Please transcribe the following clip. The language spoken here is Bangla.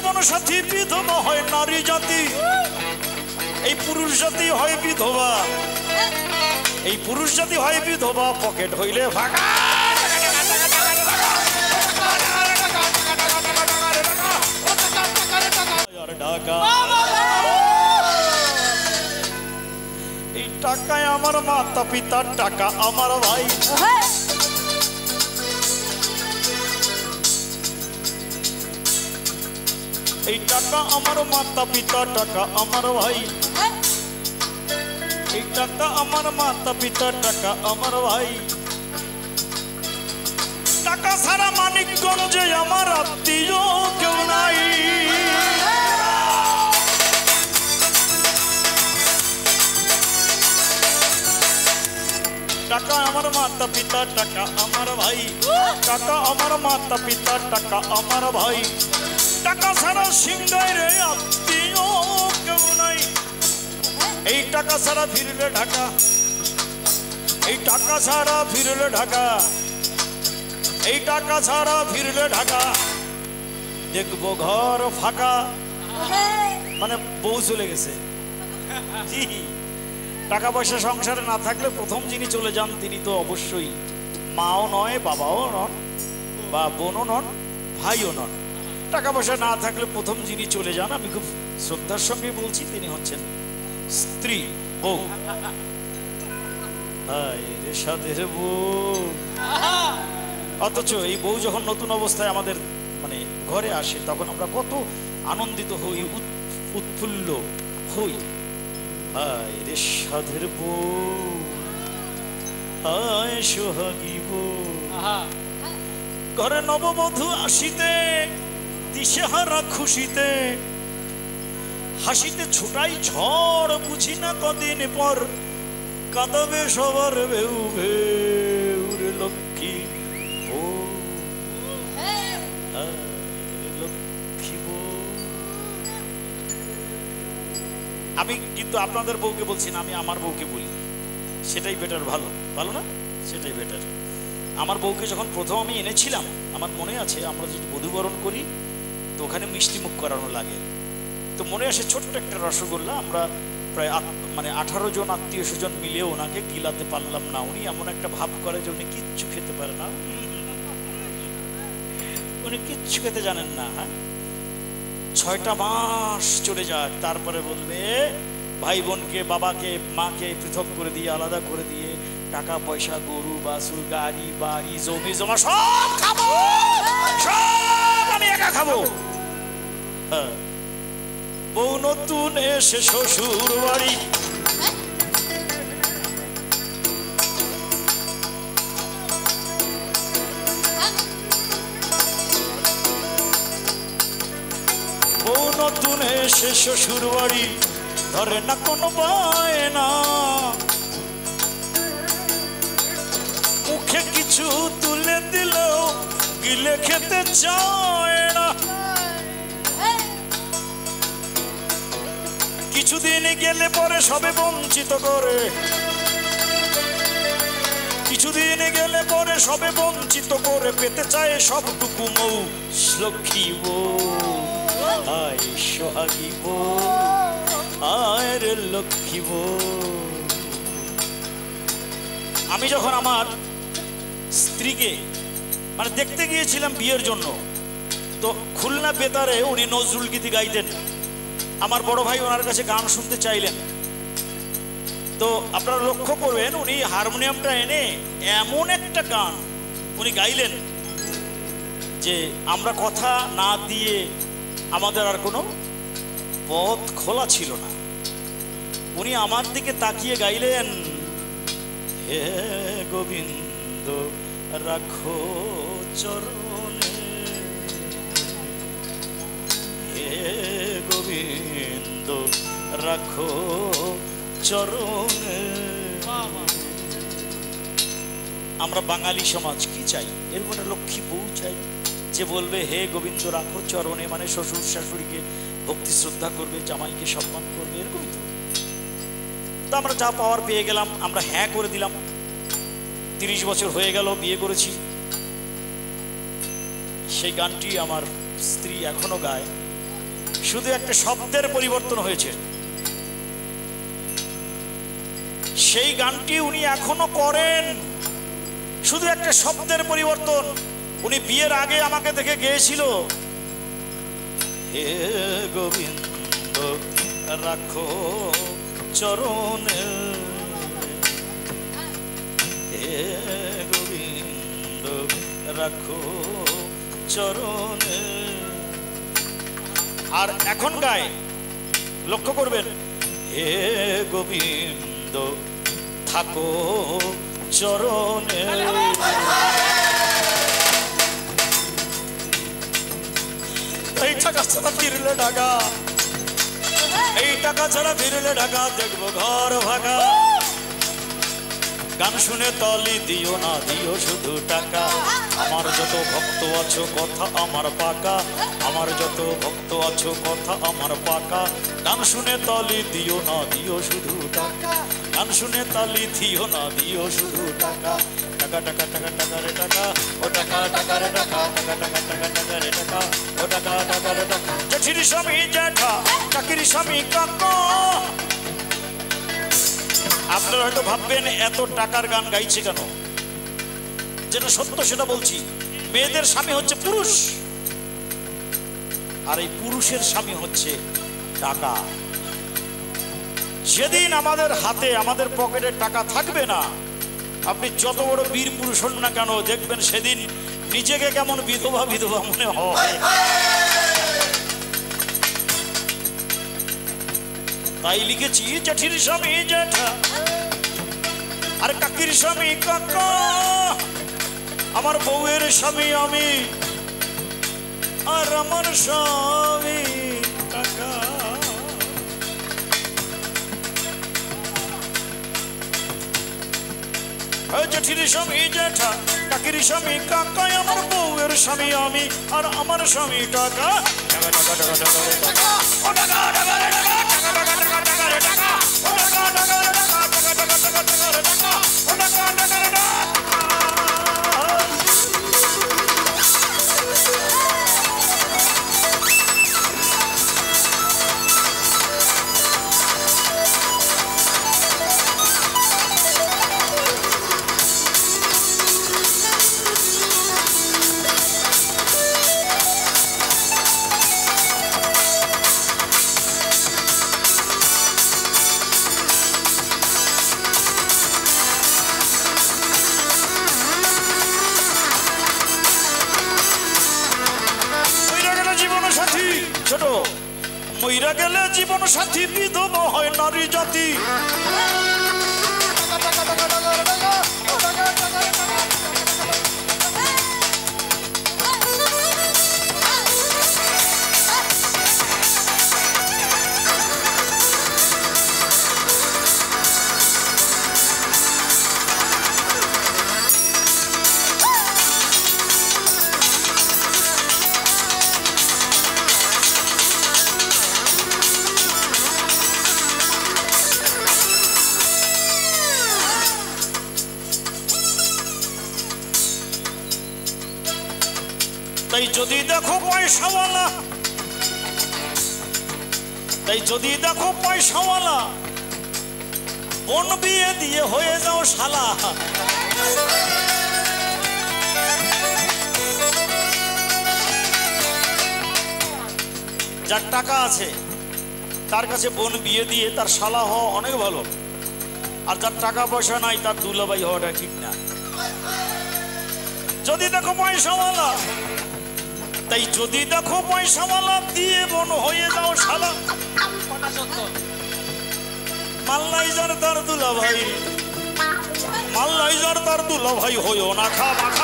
জীবন সাথী বিধবা হয় নারী জাতি, এই পুরুষ জাতি হয় বিধবা, এই পুরুষ জাতি হয় বিধবা, পকেট হইলে ফাঁকা। এই টাকায় আমার মাতা পিতার টাকা আমার ভাই, এই টাকা আমার মাতা পিতা টাকা আমার ভাই, এই টাকা আমার মাতা পিতা টাকা আমার ভাই। টাকা ছাড়া মানিকগঞ্জে আমার আত্মীয় কেউ নাই, টাকা আমার মাতা পিতা টাকা আমার ভাই, টাকা আমার মাতা পিতা টাকা আমার ভাই। টাকা ছাড়া সিংহায় রে আত্মীয় কেউ নাই, এই টাকা ছাড়া ফিরলে ঢাকা, এই টাকা ছাড়া ফিরলে ঢাকা, এই টাকা ছাড়া ফিরলে ঢাকা, দেখবো ঘর ফাঁকা। মানে বউ চলে গেছে। টাকা পয়সা সংসারে না থাকলে প্রথম যিনি চলে যান তিনি তো অবশ্যই মাও নয়, বাবাও নন, বা বোনও নন, ভাইও নন। টাকা পয়সা না থাকলে প্রথম যিনি চলে যান, আমি খুব শ্রদ্ধার সঙ্গে বলছি, তিনি হচ্ছেন স্ত্রী, বউ। সাধের বউ। অথচ এই বউ যখন নতুন অবস্থায় আমাদের মানে ঘরে আসে, তখন আমরা কত আনন্দিত হই, উৎফুল্ল হই। হায় রে সাধের বউ, হায় সোহাগী বউ। ঘরে নববধূ আসিতে দিশেহারা খুশিতে, হাসিতে ছুটাই ঝড়, বুঝি না কদিন পর কাঁদাবে সবার ভেউ ভেউ। রে লক্ষ্মী বউ, লক্ষ্মী বউ। আমি কিন্তু আপনাদের বউকে বলছি না, আমি আমার বউকে বলি, সেটাই বেটার। ভালো ভালো না, সেটাই বেটার। আমার বউকে যখন প্রথম আমি এনেছিলাম, আমার মনে আছে আমরা যদি বধূবরণ করি তো ওখানে মিষ্টি মুখ করানো লাগে। তো মনে আসে ছোট্ট একটা রসগোল্লা, আমরা প্রায় মানে 18 জন আত্মীয় স্বজন মিলে ওনাকে গিলাতে পারলাম না। উনি এমন একটা ভাব করে যে উনি কিচ্ছু খেতে পারে না, উনি কিচ্ছু খেতে জানেন না। হ্যাঁ, 6টা মাস চলে যায়, তারপরে বলবে ভাই বোনকে, বাবাকে, মাকে পৃথক করে দিয়ে, আলাদা করে দিয়ে, টাকা পয়সা, গরু বাছুর, গাড়ি বাড়ি, জমি জমা সব খাবো, সব আমি একা খাবো। হ্যাঁ, বউ নতুন এসে শ্বশুর বাড়ি, বউ নতুন এসে শ্বশুর বাড়ি, ধরে না কোনো বায়না, মুখে কিছু তুলে দিল গিলে খেতে চায় না। কিছুদিন গেলে পরে সবে বঞ্চিত করে, কিছুদিন গেলে পরে সবে বঞ্চিত করে, পেতে চায় সবটুকু মৌ। লক্ষ্মী বউ, আয় সোহাগী বউ, আয় রে লক্ষ্মী বউ। আমি যখন আমার স্ত্রীকে মানে দেখতে গিয়েছিলাম বিয়ের জন্য, তো খুলনা বেতারে উনি নজরুল গীতি গাইতেন। আমার বড় ভাই ওনার কাছে গান শুনতে চাইলেন, তো আপনারা লক্ষ্য করবেন উনি হারমোনিয়ামটা এনে এমন একটা গান উনি গাইলেন যে আমরা কথা না দিয়ে আমাদের আর কোনো পথ খোলা ছিল না। উনি আমার দিকে তাকিয়ে গাইলেন, হে গোবিন্দ রাখো চরণে, হে গোবিন্দ রাখো চরণে। আমরা বাঙালি সমাজ কি চাই? এর মানে লক্ষ্মী বউ চাই, যে বলবে হে গোবিন্দ রাখো চরণে, মানে শ্বশুর শাশুড়িকে ভক্তি শ্রদ্ধা করবে, জামাইকে সম্মান করবে, এরকমই তো। তো আমরা যা পাওয়ার পেয়ে গেলাম, আমরা হ্যাঁ করে দিলাম। 30 বছর হয়ে গেল বিয়ে করেছি। সেই গানটি আমার স্ত্রী এখনো গায়, শুধু একটা শব্দের পরিবর্তন হয়েছে। সেই গানটি উনি এখনো করেন, শুধু একটা শব্দের পরিবর্তন। উনি বিয়ের আগে আমাকে দেখে গেয়েছিল, হে গোবিন্দ রাখো চরণে, হে গোবিন্দ রাখো চরণে। আর এখন গায়, লক্ষ্য করবেন, হে গোবিন্দ থাকো চরণে। এই টাকা ছাড়া ফিরলে ঢাকা, এই টাকা ছাড়া ফিরলে ঢাকা, দেখবো ঘর ভাঙা। গান শুনে তলি দিও না, দিও শুধু টাকা। আমার যত ভক্ত আছো কথা আমার পাকা, আমার যত ভক্ত আছো কথা আমার পাকা। গান শুনে তলি দিও না, দিও শুধু টাকা। গান শুনে তালি দিও না, দিও শুধু টাকা। টাকা টাকা টাকা টাকা রে টাকা, ও টাকা টাকা রে টাকা, টাকা টাকা টাকা টাকা রে টাকা, ও টাকা টাকা রে টাকা। জেঠির স্বামী জ্যাঠা, কাকির স্বামী কাকা। আপনারা হয়তো ভাববেন এত টাকার গান গাইছে কেন? যেটা সত্য সেটা বলছি। মেয়েদের স্বামী হচ্ছে পুরুষ, আর এই পুরুষের স্বামী হচ্ছে টাকা। যেদিন আমাদের হাতে, আমাদের পকেটে টাকা থাকবে না, আপনি যত বড় বীর পুরুষ হন না কেন, দেখবেন সেদিন নিজেকে কেমন বিধবা বিধবা মনে হয়। তাই লিখেছি, জেঠির স্বামী জ্যাঠা, আর কাকির স্বামী কাকা। আমার বউয়ের স্বামী আমি, আর আমার স্বামী কাকা। জেঠির স্বামী জ্যাঠা, কাকির স্বামী কাকা। আমার বউয়ের স্বামী আমি, আর আমার স্বামী টাকা। টাকা টাকা টাকা টাকা রে টাকা, ও টাকা টাকা রে টাকা, টাকা টাকা টাকা টাকা রে টাকা, ও টাকা টাকা রে টাকা, টাকা টাকা টাকা টাকা রে টাকা, ও টাকা টাকা রে টাকা। ছোট মইরা গেলে জীবন সাথী, বিধবা হয় নারী জাতি। তাই যদি দেখো পয়সাওয়ালা, তাই যদি দেখো পয়সাওয়ালা, বোন বিয়ে দিয়ে হয়ে যাও শালা। যার টাকা আছে তার কাছে বোন বিয়ে দিয়ে তার শালা হওয়া অনেক ভালো, আর যার টাকা পয়সা নাই তার দুলাভাই হওয়াটা ঠিক না। যদি দেখো পয়সাওয়ালা, তাই যদি দেখো পয়সাওয়ালা, দিয়ে বোন হয়ে যাও শালা। মাল্লাই যার তার দুলাভাই, মাল্লাই যার তার দুলাভাই হইও না খা মাখা।